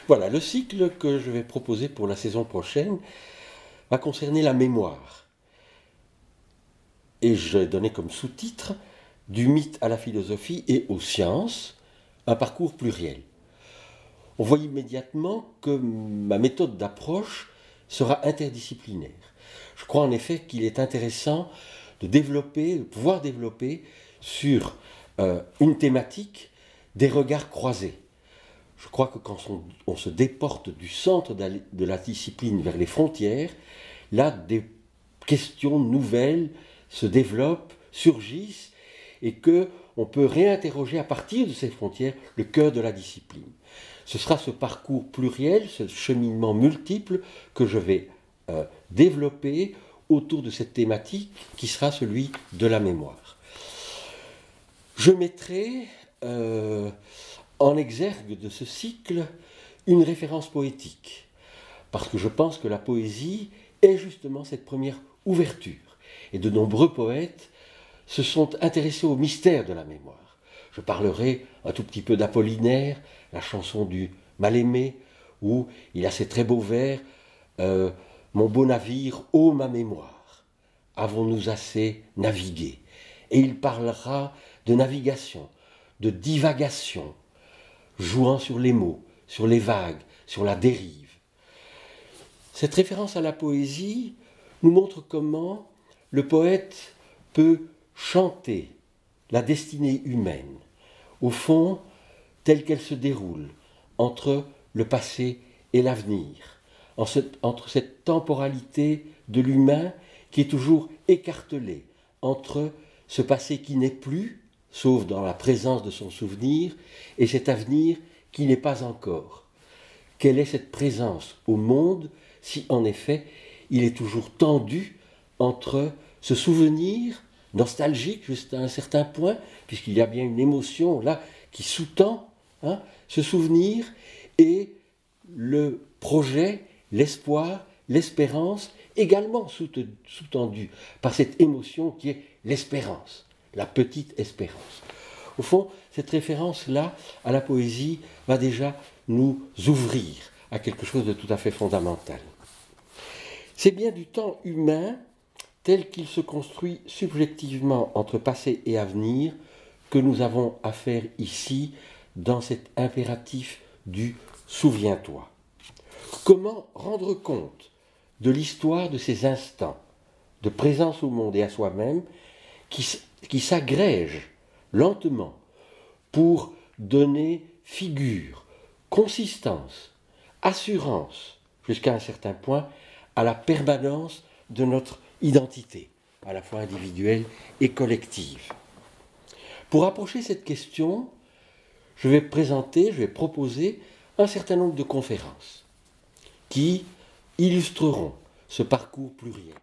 Voilà, le cycle que je vais proposer pour la saison prochaine va concerner la mémoire. Et je vais donner comme sous-titre « Du mythe à la philosophie et aux sciences, un parcours pluriel ». On voit immédiatement que ma méthode d'approche sera interdisciplinaire. Je crois en effet qu'il est intéressant de pouvoir développer sur une thématique des regards croisés. Je crois que quand on se déporte du centre de la discipline vers les frontières, là des questions nouvelles se développent, surgissent, et qu'on peut réinterroger à partir de ces frontières le cœur de la discipline. Ce sera ce parcours pluriel, ce cheminement multiple que je vais développer autour de cette thématique qui sera celui de la mémoire. Je mettrai en exergue de ce cycle une référence poétique, parce que je pense que la poésie est justement cette première ouverture, et de nombreux poètes se sont intéressés au mystère de la mémoire. Je parlerai un tout petit peu d'Apollinaire, la chanson du Mal-aimé, où il a ces très beaux vers « Mon beau navire, ô ma mémoire, avons-nous assez navigué ?» Et il parlera de navigation, de divagation, jouant sur les mots, sur les vagues, sur la dérive. Cette référence à la poésie nous montre comment le poète peut chanter la destinée humaine, au fond, telle qu'elle se déroule entre le passé et l'avenir, entre cette temporalité de l'humain qui est toujours écartelée entre ce passé qui n'est plus, sauf dans la présence de son souvenir, et cet avenir qui n'est pas encore. Quelle est cette présence au monde si en effet il est toujours tendu entre ce souvenir nostalgique jusqu'à un certain point, puisqu'il y a bien une émotion là qui sous-tend ce souvenir, et le projet, l'espoir, l'espérance, également sous-tendu par cette émotion qui est l'espérance, la petite espérance. Au fond, cette référence-là à la poésie va déjà nous ouvrir à quelque chose de tout à fait fondamental. C'est bien du temps humain, tel qu'il se construit subjectivement entre passé et avenir, que nous avons affaire ici dans cet impératif du « souviens-toi ». Comment rendre compte de l'histoire de ces instants de présence au monde et à soi-même qui s'agrègent lentement pour donner figure, consistance, assurance, jusqu'à un certain point, à la permanence de notre identité, à la fois individuelle et collective. Pour approcher cette question, je vais proposer un certain nombre de conférences qui illustreront ce parcours pluriel.